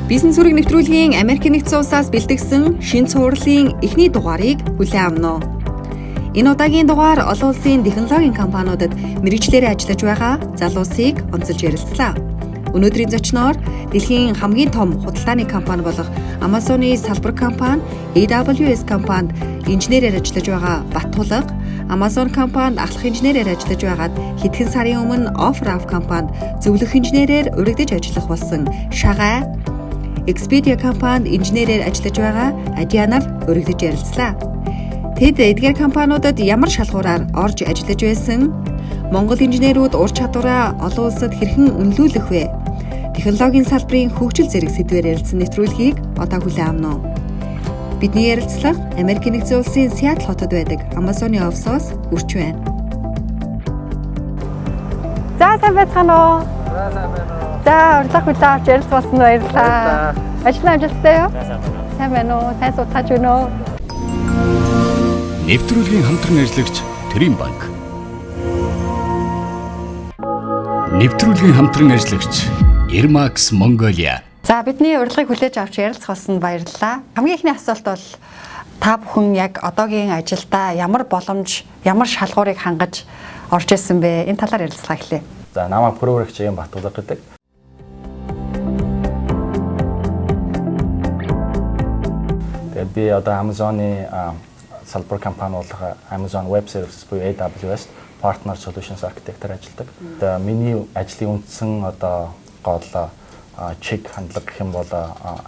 Бизнес үүрэг нэвтрүүлгийн Америк нэгдсэн улсаас бэлтгэсэн шинэ цувралын эхний дугаарыг хүлээн авна. Энэ удаагийн дугаар олон улсын технологийн компаниудад мэргэжлээрээ ажиллаж байгаа залуусыг онцолж ярилцлаа. Өнөөдрийн зочноор дэлхийн хамгийн том худалдааны компани болох Amazon-ы салбар компани AWS компанид инженерээр ажиллаж байгаа Баттулга, Amazon компанид ахлах инженерээр ажиллаж байгаад хэдхэн сарын өмнө OfferUp компанид зөвлөх инженерээр урагдж ажиллах болсон Шагай, Expedia компанид инженерээр ажиллаж байгаа Адианаар урагдж ярилцлаа. Тэд эдгээр компаниудад ямар шалгуураар орж ажиллаж байсан, Монгол инженерүүд ур чадвараа олон улсад хэрхэн үнэлүүлэх вэ? Технологийн салбарын хөгжил зэрэг сэдвээр ярилцсан нэвтрүүлгийг одоо хүлээн авна. Бидний ярилцлага Америк нэгдсэн улсын Сиэтл хотод байдаг Amazon-ы офисоос хүрч байна. За сайн байцгаана уу? За урьдчилан хүлээн авч ярилцсан баярлалаа. Ажлын амжилттай юу? Сайн байна уу? Сайн суцгааж байна уу? Нэвтрүүлгийн хамтран ажиллагч Төрийн банк. Нэвтрүүлгийн хамтран ажиллагч Ermax Mongolia. За бидний урилгыг хүлээж авч ярилцах болсон баярлалаа. Хамгийн ихний асуулт бол та бүхэн яг одоогийн ажилдаа ямар боломж, ямар шалгуурыг хангаж орж ирсэн бэ? Энэ талаар ярилцлага эхлэе. За намайг програмч Баттулга гэдэг. Тэгээд би одоо Amazon-ы салбар компани болох Amazon Web Services буюу AWS Partner Solutions Architect-ээр ажилладаг. Одоо миний ажлын үндсэн одоо гол чек хандлага гэх юм бол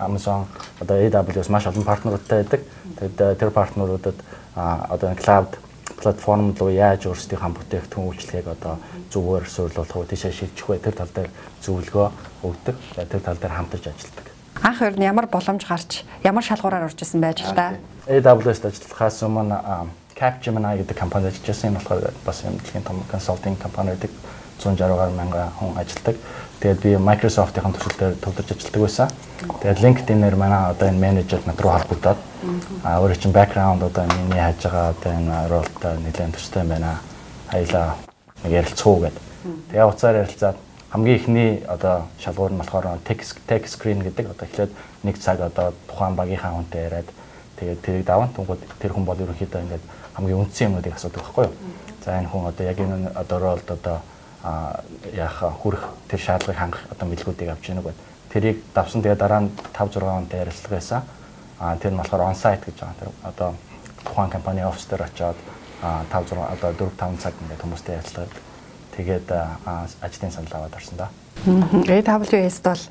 Amazon одоо AWS маш олон партнеруудтай байдаг. Тэгээд тэр партнеруудад одоо cloud платформ руу яаж өөрсдийнхөө бүтээгдэхүүн үйлчлэгийг одоо зүгээр суйрлуулах уу, тийшээ шилжих вэ? Тэр тал дээр зөвлөгөө өгдөг. Тэр тал дээр хамтарч ажилладаг. Анх ер нь ямар боломж гарч, ямар шалгуураар орж исэн байж л та? AWS-д ажиллахаас өмнө Capgemini гэдэг компанид ажиллаж байсан. Энэ болохоор бас юм дэлхийн том консалтинг компани байдаг. 160 мянган хүн ажилладаг. Тэгээд би Microsoft-ийн төсөл дээр төвлөрж ажилладаг байсан. Тэгээд LinkedIn-ээр манай одоо энэ менежер над руу холбогдоод өөрөө чинь background одоо миний хайж байгаа одоо энэ ролтой нэлээд төстэй байна. Хоёлаа нэг ярилцуу гэдэг. Тэгээд уцаар ярилцаад хамгийн ихний одоо шалгуур нь болохоор tech screen гэдэг. Одоо эхлээд нэг цаг одоо тухайн багийнхаа хүнтэй яриад тэгээд тэрийг даван тунгууд тэр хүн бол ерөнхийдөө ингээд хамгийн үндсэн юмнуудыг асуудаг байхгүй юу? За энэ хүн одоо яг энэ одоо ролд одоо яах хүрэх тэр шаардлагыг хангах одоо мэдлгүүдийг авч ийнэг байна. Тэрийг давсан тэгээд дараа нь 5-6 хүнтэй ярилцлага байсан. Тэр нь болохоор on-site гэж байгаа. Тэр одоо тухайн компани офис дээр очиод 5-6 одоо 4-5 цаг ингээд хүмүүстэй ярилцлага. Тэгээд ажлын санал аваад орсон да. AWS бол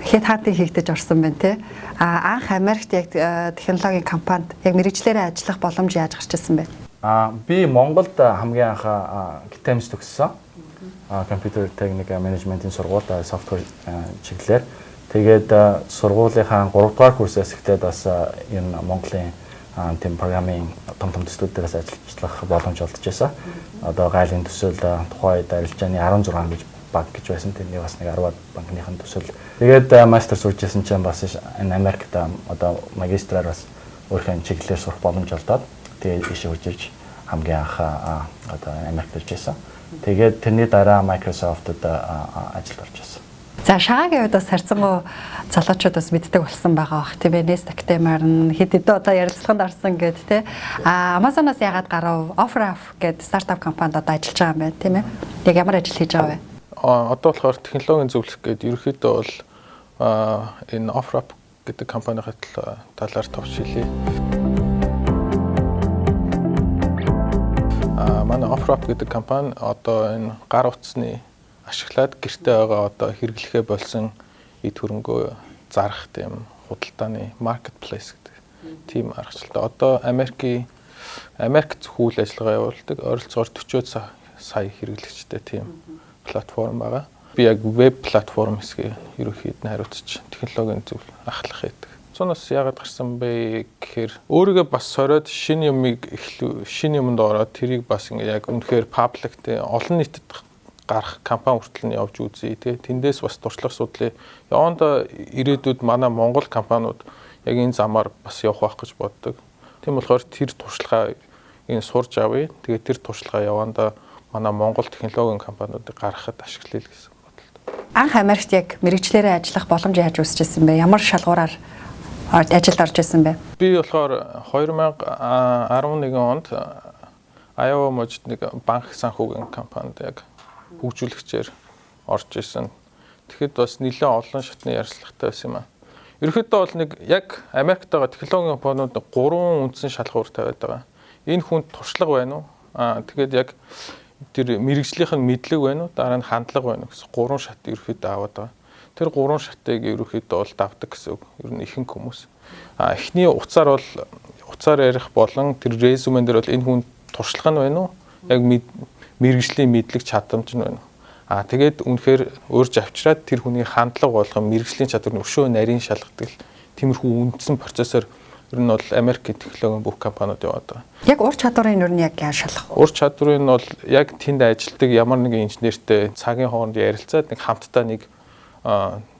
хэд хаантыг хийгдэж орсон байна те. Анх Америкт яг технологийн компанид яг мэргэжлээрээ ажиллах боломж яаж гарч ирсэн бэ? Би Монголд хамгийн анх GTMS төгссөн. Computer Technical Management-ийн сургуульд software чиглэлээр. Тэгээд сургуулийнхаа 3 дугаар курсээс эхлээд бас энэ Монголын тийм программын том төслүүдээс ажиллах боломж олдож байсан. Одоо гайлын төсөл тухайн үед арилжааны 16 гэж банк гэж байсан. Тэрний бас нэг 10-аад банкныхын төсөл. Тэгээд мастер сурч байсан чинь бас энэ Америкт одоо магистраар бас өөрхөн чиглэлээр сурах боломж олдоод тэгээд ийшээ хөгжиж хамгийн анх одоо Америкт ирж байсан. Тэгээд тэрний дараа Microsoft-д ажилд орж байсан. За Шагагийн хувьд бас харьцангуй залуучууд бас мэддэг болсон байгаа бах тийм ээ. Nasdaq-тэй марн хэд хэдэн одоо ярилцлаганд орсон гэд тий. Amazon-оос ягаад гарав? OfferUp гэдэг стартап компанид одоо ажиллаж байгаа юм байна тийм ээ. Яг ямар ажил хийж байгаа вэ? Одоо болохоор технологийн зөвлөх гэдэг ерөөхдөө бол энэ OfferUp гэдэг компанийн талаар товч хэлье. Манай OfferUp гэдэг компани одоо энэ гар утасны ашиглаад гэртээ байгаа одоо хэрэглэхээ болсон эд хөрөнгөө зарах тийм худалдааны marketplace гэдэг тийм аргачлалтай. Одоо Америкт үйл ажиллагаа явуулдаг ойролцоогоор 40 сая хэрэглэгчтэй тийм платформ байгаа. Би яг веб платформ хэсгээ ерөнхийдөө хариуцж технологийн зөвлөл ахлах гэдэг. Цоноос яагаад гарсан бэ гэхээр өөрийгөө бас сороод шинэ юмд ороод тэрийг бас ингээ яг үнэхээр паблик те олон нийтэд гарах компани хүртэл нь явж үзье те тэндээс бас туршлага судлаа. Яванда ирээдүйд манай Монгол компаниуд яг энэ замаар бас явах байх гэж боддог. Тийм болохоор тэр туршлагаа энэ сурж авъя. Тэгээд тэр туршлагаа яванда манай Монгол технологийн компаниудыг гаргахад ашиглая гэсэн бодолтой. анх Америкт яг мэрэгчлэрээ ажиллах боломж яаж үүсчихсэн бэ? Ямар шалгуураар ажилд орж исэн бэ? Би болохоор 2011 онд Iowa мужид нэг банк санхүүгийн компанид яг хөгжүүлэгчээр орж исэн. Тэгэхэд бас нэлээд олон шатны ярилцлагатай байсан юм аа. Ерөнхийдөө бол нэг яг Америкт байгаа технологийн компаниуд 3 үндсэн шалгуур тавиад байгаа. Энэ хүнд туршлага байна уу? Тэгээд яг тэр мэрэгжлийнх нь мэдлэг байна уу? Дараа нь хандлага байна уу гэсэн 3 шат ерөнхийдөө аваад байгаа. Тэр 3 шатыг ерөнхийдөө бол давдаг гэсэн үг. Ер нь ихэнх хүмүүс. Эхний уцаар ярих болон тэр резюмен дээр бол энэ хүн туршлага нь байна уу? Яг мэрэгжлийн мэдлэг чадамж нь байна уу? Тэгээд үнэхээр өөрж авчираад тэр хүний хандлага болгон мэрэгжлийн чадвар нь өшөө нарийн шалгадаг л тиймэрхүү үндсэн процессор ер нь бол Америкийн технологийн бүх компаниуд яваад байгаа. Яг ур чадварын ер нь яг яаж шалгах вэ? Ур чадварын нь бол яг тэнд ажилтдаг ямар нэгэн инженертэй цагийн хооронд ярилцаад нэг хамтдаа нэг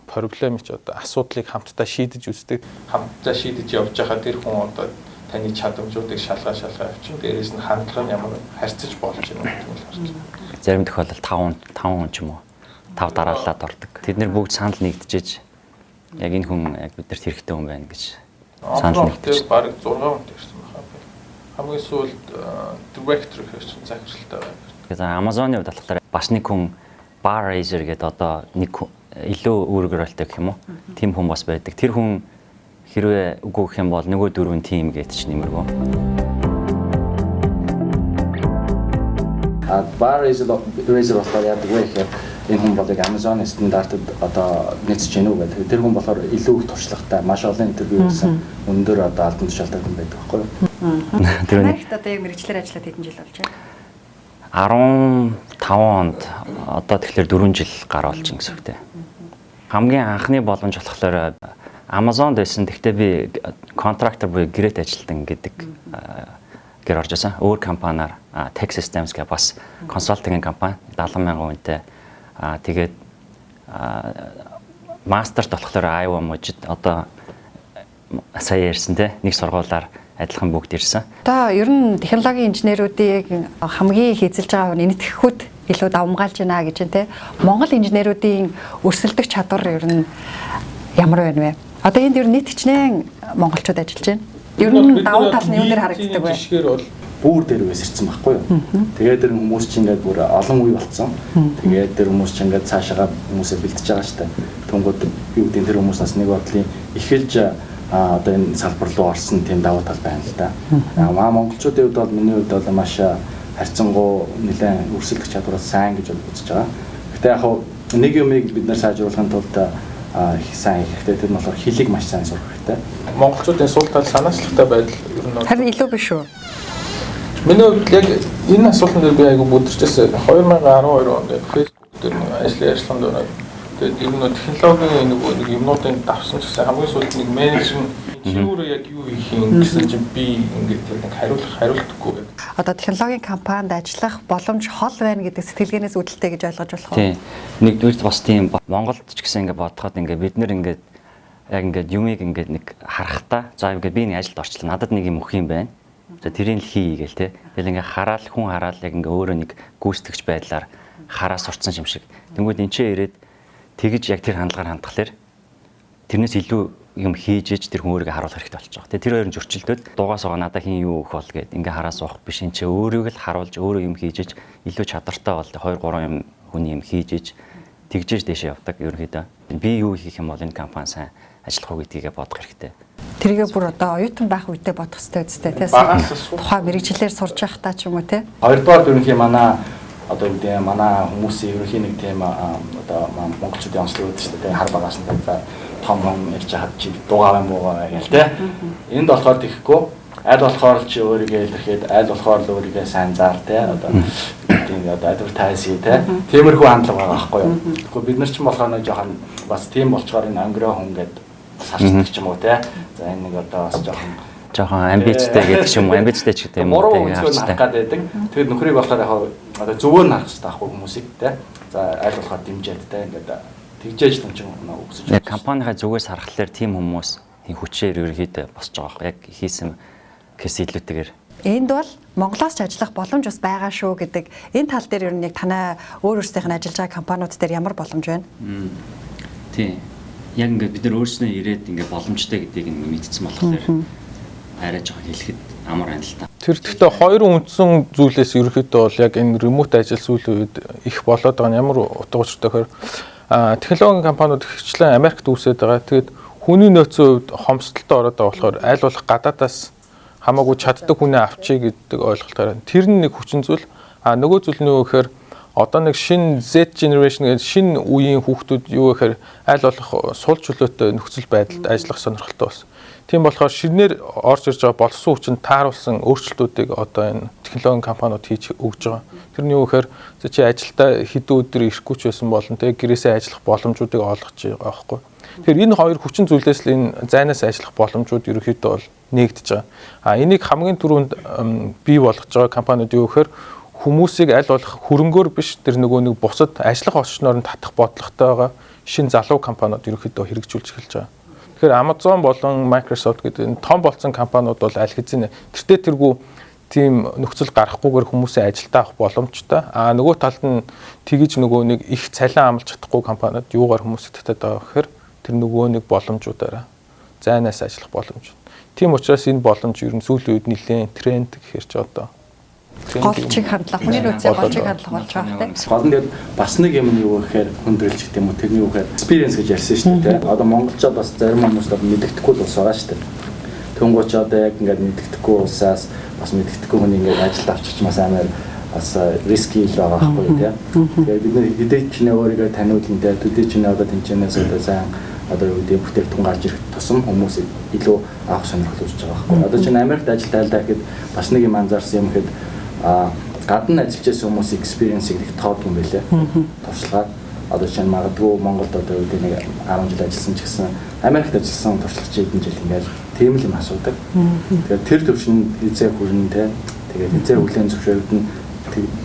проблем ч одоо асуудлыг хамтдаа шийдэж үздэг. Хамтдаа шийдэж явж байгаа тэр хүн одоо таны чадамжуудыг шалгаа авчин. Дээрээс нь хандлага нь ямар харьцаж болж байна гэдэг нь харж байна. Зарим тохиолдолд 5 хүн ч юм уу 5 дараалаад ордог. Тэд нэр бүгд санал нэгдэжээж яг энэ хүн яг биднэрт хэрэгтэй хүн байна гэж санал нэгдэж. Бараг 6 хүнтэй ирсэн байна. Хамгийн сүүлд director гэсэн захиралтай байна. За Amazon-ы хувьд болохоор бас нэг хүн bar raiser гэдэг одоо нэг илүү үүргэрэлтэй гэх юм уу? Тим хүн бас байдаг. Тэр хүн хэрвээ үгүй гэх юм бол нөгөө 4 тим гэдэг чинь нэмэргүй. Bar raiser болохоор яадаг вэ гэхээр энэ хүн бол Amazon-ы стандартад одоо нийцж гэнэ үү гэдэг. Тэр хүн болохоор илүү их туршлагатай, маш олон интервью хийсэн өндөр одоо албан тушаалтай хүн байдаг байхгүй юу? Америкт одоо яг мэрэгчлэр ажиллаад хэдэн жил болж байна? 15 онд одоо тэгэхээр 4 жил гар болж ин гэсэн үгтэй. Хамгийн анхны боломж болохоор Amazon-д байсан. Тэгтээ би контрактор буюу гэрээт ажилтан гэдэг гэр орж байсан. Өөр компаниар Tech Systems гэх бас консалтинг компани 70,000 хүнтэй. Тэгээд мастерт болохоор Iowa мужид одоо сая ярьсан те нэг сургуулаар адилхан бүгд ирсэн. Одоо ер нь технологийн инженеруудыг хамгийн хийцэлж байгаа нийтгэхүйд илүү давмгаалж байна гэж байна те. Монгол инженеруудын өрсөлдөх чадвар ер нь ямар байна вэ? Одоо энд ер нь нийт хичнээн монголчууд ажиллаж байна. Ер нь давуу тал нь юунээр харагддаг вэ? Жишгээр бол бүр дээр үсэрсэн байхгүй юу? Тэгээд тэр хүмүүс чинь ингээд бүр олон үе болцсон. Тэгээд тэр хүмүүс чинь ингээд цаашаа хүмүүсээ бэлтэж байгаа штэ. Тэнгүүд юу гэдэг тэр хүмүүсээс нэг бодлын эхэлж одоо энэ салбар руу орсон тийм давуу тал байна л да. Монголчуудын хувьд бол миний хувьд бол маш харьцангуй нэлээд өрсөлдөх чадвараас сайн гэж үзэж байгаа. Гэхдээ яг нэг юмыг бид нэр сайжруулахын тулд сайн хэрэгтэй. Тэр нь болохоор хэлийг маш сайн сурах хэрэгтэй. Монголчуудын сул тал санаачлалтай байдал ер нь Харин илүү биш үү? миний хувьд яг энэ асуултан дээр би айгүй бүдэрчээсээ 2012 онд Facebook дээр ажилласан дөрөв. Тэгээд ер нь технологийн нэг юмнуудын давсан ч гэсэн хамгийн сүүлд нэг менежер нь чи өөрөө яг юу хийх юм гэсэн чинь би ингээд нэг хариултгүй байг. Одоо технологийн компанид ажиллах боломж хол байна гэдэг сэтгэлгээнээс үүдэлтэй гэж ойлгож болох уу? Тийм. Нэгдүгээр бас тийм Монголд ч гэсэн ингээд бодоход ингээд бид нэр ингээд яг ингээд юмыг ингээд нэг харахтаа за ингээд би нэг ажилд орчлоо. Надад нэг юм өгөх юм байна. За тэрийг л хий гээл те. Тэгэл ингээ хараад хүн хараад яг ингээ өөрөө нэг гүйцэтгэж байдлаар хараа сурцсан юм шиг. Тэнгүүд энэ ч ирээд тэгж яг тэр хандлагаар хандхалаар тэрнээс илүү юм хийж иж тэр хүн өөрийгөө харуулах хэрэгтэй болчих. Тэгээ тэр хоёрын зөрчилдөд дугаас байгаа надаа хин юу өгөх бол гэд ингээ хараа суух биш энэ ч өөрийгөө л харуулж өөрөө юм хийж иж илүү чадвартай бол 2-3 юм хүний юм хийж иж тэгжээж дэшээ явдаг ерөнхийдөө. Би юу хийх юм бол энэ компани сайн ажиллах уу гэдгийг бодох хэрэгтэй. Тэргээ бүр одоо оюутан байх үедээ бодох хэрэгтэй үстэй тийм. Тухайн мэрэгчлэр сурж байхдаа ч юм уу тийм. Хоёрдугаар ерөнхий манай одоо үүдээ манай хүмүүсийн ерөнхий нэг тийм одоо монголчуудын онцлог үүдэж шүү дээ. Хар багаас нь том том ярьж хаад чи дуугаа юм буугаа гээл тийм. Энд болохоор тэгэхгүй аль болохоор чи өөрийгөө илэрхиyd аль болохоор л өөрийгөө сайн заар тийм. Одоо тийм одоо адвертайз хий тийм. Тиймэрхүү хандлага байгаа байхгүй юу. Тэгэхгүй бид нар ч болохоор нэг жоохон бас тийм болчоор энэ ангираа хүн гэдэг сарчдаг ч юм уу те. За энэ нэг одоо бас жоохон амбицтай гэдэг ч юм уу, амбицтай ч гэдэг юм уу те. Харах гад байдаг. Тэгээд нөхрийг болохоор яг одоо зөвөр харах хэрэгтэй байхгүй хүмүүсийг те. За аль болохоор дэмжээд те ингээд тэгжээж юм чинь өгсөж. Яг компанийнхаа зүгээс харахаар тийм хүмүүс тийм хүчээр ерөөхдөө босч байгаа. Яг хийсэн гэс илүүтэйгээр Энд бол Монголоос ч ажиллах боломж бас байгаа шүү гэдэг энэ тал дээр ер нь яг танай өөрсдийнх нь ажиллаж байгаа компаниуд дээр ямар боломж байна? Тийм. Яг ингээд бид нар өөрснөө ирээд ингээд боломжтой гэдгийг мэдсэн болохоор арай жоохон хэлэхэд амар байна л та. Тэр гэхдээ хоёр үндсэн зүйлээс ерөөхдөө бол яг энэ ремот ажил сүүлийн үед их болоод байгаа нь ямар утга учиртай гэхээр технологийн компаниуд ихчлэн Америкт үүсээд байгаа. Тэгээд хүний нөөцийн хувьд хомсдолтой ороод байгаа болохоор аль болох гадаадаас хамаагүй чаддаг хүнээ авчий гэдэг ойлголтоор тэр нэг хүчин зүйл. Нөгөө зүйл нь юу гэхээр одоо нэг шинэ Z generation гэдэг шинэ үеийн хүүхдүүд юу гэхээр аль болох сул чөлөөтэй нөхцөл байдалд ажиллах сонирхолтой болсон. Тийм болохоор шинээр орж ирж байгаа болсон хүчин тааруулсан өөрчлөлтүүдийг одоо энэ технологийн компаниуд хийж өгж байгаа. Тэр нь юу гэхээр чи ажилдаа хэдэн өдөр ирэхгүй ч байсан болон тэг гэрээсээ ажиллах боломжуудыг олгож байгаа байхгүй. Тэгэхээр энэ хоёр хүчин зүйлээс л энэ зайнаас ажиллах боломжууд ерөнхийдөө бол нэгдэж байгаа. Энийг хамгийн түрүүнд бий болгож байгаа компаниуд юу гэхээр хүмүүсийг аль болох хөрөнгөөр биш тэр нөгөө нэг бусад ажиллах орчноор нь татах бодлоготой байгаа шинэ залуу компаниуд ерөнхийдөө хэрэгжүүлж эхэлж байгаа. Тэгэхээр Amazon болон Microsoft гэдэг энэ том болсон компаниуд бол аль хэзээ тэртээ тэргүй тийм нөхцөл гарахгүйгээр хүмүүсээ ажилдаа авах боломжтой. Нөгөө талд нь тэгж нөгөө нэг их цалин амлаж чадахгүй компаниуд юугаар хүмүүсийг татаад байгаа гэхээр тэр нөгөө нэг боломжуудаараа зайнаас ажиллах боломж. Тийм учраас энэ боломж ер нь сүүлийн үед нэлээд тренд гэхэр ч одоо голчиг хандлага, хүний нөөцийн голчиг хандлага болж байгаа тийм. Гол нь бас нэг юм юу гэхээр хүндрэлч гэдэг юм уу тэрний юу гэхээр experience гэж ярьсан шүү дээ. Одоо монголчууд бас зарим хүмүүс мэддэхгүй бас байгаа шүү дээ. Тэнгуүч одоо яг ингээд мэддэхгүй улсаас бас мэддэхгүй хүний ингээд ажилд авчирч маш амар бас риски л байгаа байхгүй тийм. Тэгээд бид нэр хэдий ч нэ өөрийгөө таниулнаа төдий ч нэ одоо тэнцэнээс одоо сайн одоо юу гэдэг бүтээгдэхүүн гарч ирэх тусам хүмүүсийг илүү авах сонирхол үүсэж байгаа байхгүй. Одоо чинь Америкт ажил тайлдаа гэхэд бас нэг юм анзаарсан юм хэд гадна ажиллаж байсан хүмүүсийн experience-ийг их тоодгүй юм байлээ. Туршлагаад одоо чинь магадгүй Монголд одоо юу гэдэг нэг 10 жил ажилласан ч гэсэн Америкт ажилласан туршлагач хэдэн жил ингээд тийм л юм асуудаг. Тэгэхээр тэр төвшин хизээ хүрнэ те. Тэгээд хизээ хүлэн зөвшөөрөлд нь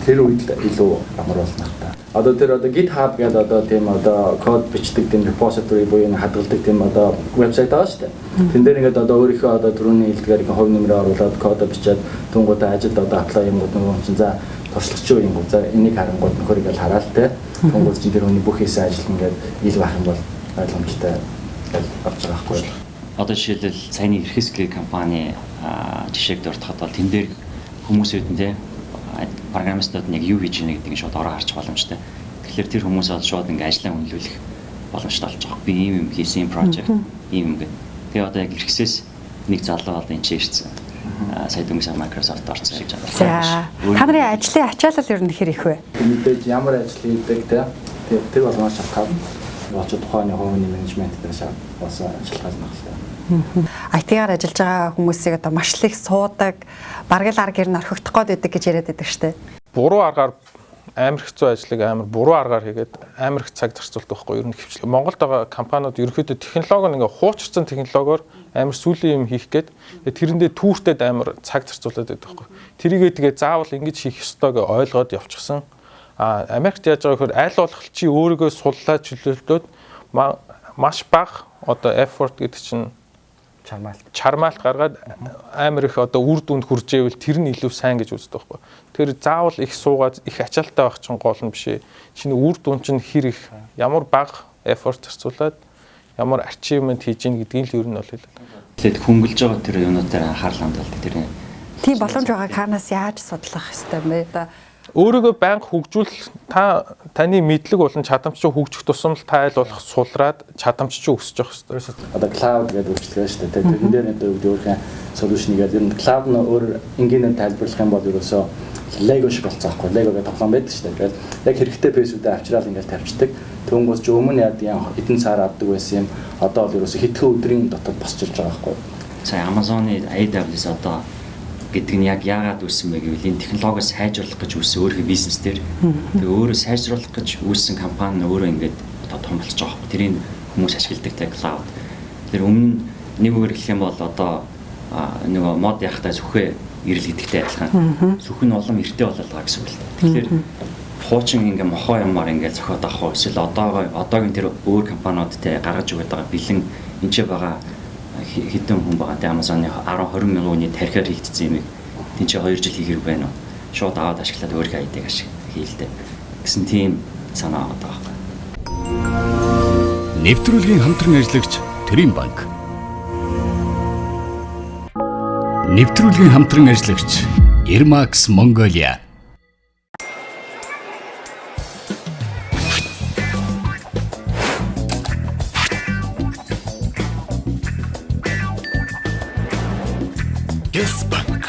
тэр үед илүү амар болно та. Одоо тэр одоо GitHub гэдэг одоо тийм одоо код бичдэг тийм repository буюу хадгалдаг тийм одоо вебсайт байгаа шүү дээ. Тэн дээр ингээд одоо өөрийнхөө одоо түрүүний хэлдгээр ингээ хувь нэмрээ оруулаад код бичээд тунгуудаа ажилд одоо apply юмгууд нөгөө чинь за туршлагч юу юм бол за энийг харангууд нөхөр ингээл хараад те. Тунгууд чинь тэр хүний бүх хийсэн ажил ингээд ил байх юм бол ойлгомжтой авч байгаа байхгүй юу? Одоо жишээлбэл саяны Эрхэсглийн компани жишээг дуртахад бол тэн дээр хүмүүсүүд нь те программистууд нь яг юу хийж ийнэ гэдэг нь шууд ороо харж боломжтой. Тэгэхээр тэр хүмүүс бол шууд ингээ ажлаа үнэлүүлэх боломжтой болж байгаа. Би ийм юм хийсэн project ийм юм гэдэг. Тэгээ одоо яг эрхсээс нэг залуу одоо энэ ч ирсэн. Сая дүнгийн Microsoft орсон гэж байна. За. Та нарын ажлын ачаалал ер нь хэр их вэ? Мэдээж ямар ажил хийдэг те. Тэр бол маш шалтгаан. Болж тухайн хувийн менежмент дээр бас ажиллагаа нөхөлтэй. IT-гаар ажиллаж байгаа хүмүүсийг одоо маш их суудаг, бараг л арга гэр нь орхигдох гээд байдаг гэж яриад байдаг шүү дээ. Буруу аргаар амар хэцүү ажлыг амар буруу аргаар хийгээд амар их цаг зарцуулдаг байхгүй юу? Ер нь хөвчлээ. Монголд байгаа компаниуд ерөөхдөө технологи ингээ хуучирсан технологиор амар сүүлийн юм хийх гээд тэрэндээ түүртэд амар цаг зарцуулаад байдаг байхгүй. Тэрийгээ тэгээ заавал ингэж хийх ёстойг ойлгоод явчихсан. Америкт яаж байгаа гэхээр аль болох чи өөрийгөө суллаад чөлөөлтөд маш бага одоо effort гэдэг чинь чармаалт гаргаад амар их одоо үр дүнд хүрж ивэл тэр нь илүү сайн гэж үздэг байхгүй. Тэр заавал их суугаад их ачаалттай байх чинь гол нь биш ээ. Чиний үр дүн чинь хэр их ямар бага effort зарцуулаад ямар achievement хийж ийн гэдгийг л ер нь бол хэлээд. Тэгэхээр хөнгөлж байгаа тэр юмнуудаар анхаарал хандуулдаг тэр. Тийм боломж байгааг хаанаас яаж судлах ёстой юм бэ? Өөрийгөө байнга хөгжүүл таны мэдлэг болон чадамж чинь хөгжих тусам л та аль болох сулраад чадамж чинь өсөж явах хэрэгтэй. Одоо cloud гэдэг үйлчлэгээ шүү дээ. Тэрэн дээр одоо өөрийнхөө solution гэдэг ер нь cloud нь өөр энгийнээр тайлбарлах юм бол ерөөсөө Lego шиг болцоохгүй. Lego гэдэг тоглоом байдаг шүү дээ. Тэгээд яг хэрэгтэй пэйсүүдээ авчраад ингээл тавьчихдаг. Түүнгээс ч өмнө яд эдэн цаар авдаг байсан юм. Одоо бол ерөөсөө хэдхэн өдрийн дотор босч ирж байгаа байхгүй. Сая Amazon-ы AWS одоо гэдэг нь яг яагаад үүссэн бэ гэвэл энэ технологиос сайжруулах гэж үүссэн өөрийнхөө бизнес дээр. Тэгээ өөрөө сайжруулах гэж үүссэн компани өөрөө ингээд одоо том болж байгаа. Тэрийг хүмүүс ашигладаг те cloud. Тэр өмнө нэг үгээр хэлэх юм бол одоо нөгөө мод яхахтай зүхээ ирэл гэдэгтэй адилхан. Зүх нь улам эртээ болоод байгаа гэсэн үг л. Тэгэхээр хуучин ингээ мохоо юмар ингээ зохиод авах эсвэл одоогийн тэр өөр компаниудтай гаргаж өгöd байгаа бэлэн энэ ч байгаа хэдэн хүн байгаа те Amazon-ы 10-20 мянган хүний тархиар хийгдсэн юм. Тэнд чи 2 жил хийх байна уу? Шууд аваад ашиглаад өөрийнхөө айдыг ашиг хийлдэ гэсэн тийм санаа аваад байгаа байхгүй. Нэвтрүүлгийн хамтран ажиллагч Төрийн банк. Нэвтрүүлгийн хамтран ажиллагч Ermax Mongolia. Yes Bank.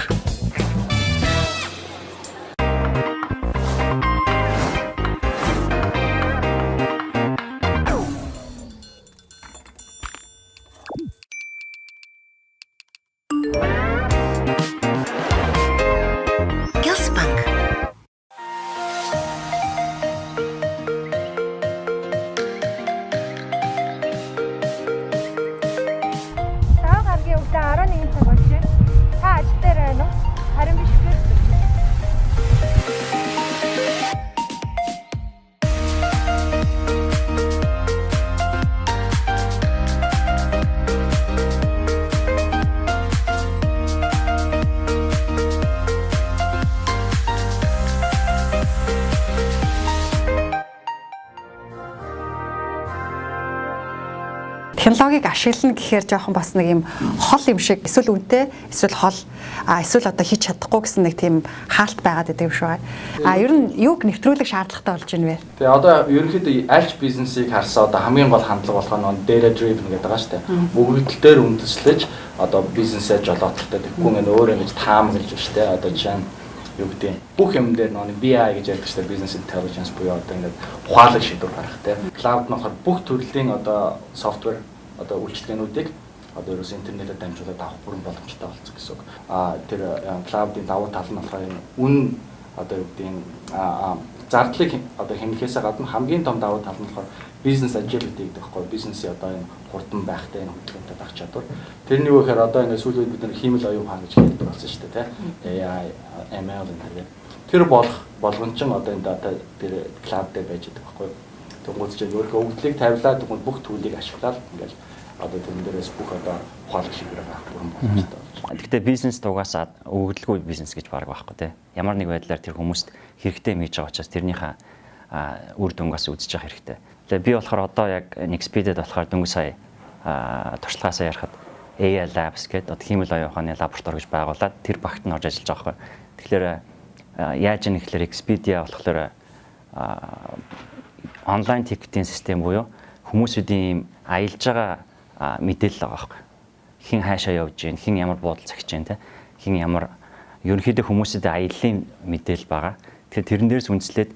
Сав гаргийн үедээ 11 цаг болж байна. Та ажил дээр байна уу? Харин биш үү? Технологиг ашиглана гэхээр жоохон бас нэг юм хол юм шиг эсвэл үнэтэй эсвэл хол эсвэл одоо хийж чадахгүй гэсэн нэг тийм хаалт байгаад байдаг юм шиг байна. Ер нь юуг нэвтрүүлэх шаардлагатай болж байна вэ? Тэгээ одоо ерөнхийдөө альч бизнесийг харсаа одоо хамгийн гол хандлага болох нь data driven гэдэг байгаа шүү дээ. Өгөгдөл дээр үндэслэж одоо бизнесээ жолоотортой тэгэхгүй ингээд өөр ингэж таамаглаж шүү дээ. Одоо жишээ нь юу гэдэг бүх юм дээр нэг BI гэж ярьдаг шүү дээ. Business intelligence буюу одоо ингээд ухаалаг шийдвэр гаргах тийм. Cloud нь болохоор бүх төрлийн одоо софтвер одоо үйлчилгээнүүдийг одоо ерөөс интернетээр дамжуулаад авах бүрэн боломжтой болсон гэсэн үг. Тэр cloud-ын давуу тал нь болохоор үн одоо юу гэдэг зардлыг одоо хэмнэхээсээ гадна хамгийн том давуу тал нь болохоор бизнес agility гэдэг байхгүй бизнесийн одоо энэ хурдан байхтай энэ хөдөлгөөнтэй байх чадвар. Тэрний юу гэхээр одоо ингээд сүүлийн үед бид нэр хиймэл оюун ухаан гэж хэлдэг болсон шүү дээ тий. AI, ML гэдэг. Тэр болгон ч одоо энэ дата тэр cloud дээр байж байгаа байхгүй. Тэгвэл чинь өөрийнхөө өгдлийг тавилаа тэгвэл бүх төлөвийг ашиглаад ингээд одоо тэрэн дээрээс бүх одоо ухаалаг шийдвэр авах бүрэн боломжтой болж. Гэхдээ бизнес дугасаа өгөгдлгүй бизнес гэж баг байхгүй тий. Ямар нэг байдлаар тэр хүмүүст хэрэгтэй мэж байгаа учраас тэрнийхээ үр дүнгаас үзэж явах хэрэгтэй. Тэгээ би болохоор одоо яг Nexpeed-д болохоор дөнгөж сая туршлагаасаа ярихад AI Labs гэдэг одоо хиймэл оюун ухааны лаборатори гэж байгуулад тэр багт нь орж ажиллаж байгаа байхгүй. Тэгэхээр яаж юм гэхээр Expedia болохоор онлайн тикетийн систем буюу хүмүүсүүдийн аялж байгаа мэдээлэл байгаа байхгүй. Хин хаашаа явж гин, хин ямар буудал цагж гин те. Хин ямар ерөнхийдөө хүмүүсийн аяллаа мэдээлэл байгаа. Тэгэхээр тэрэн дээрс үндэслээд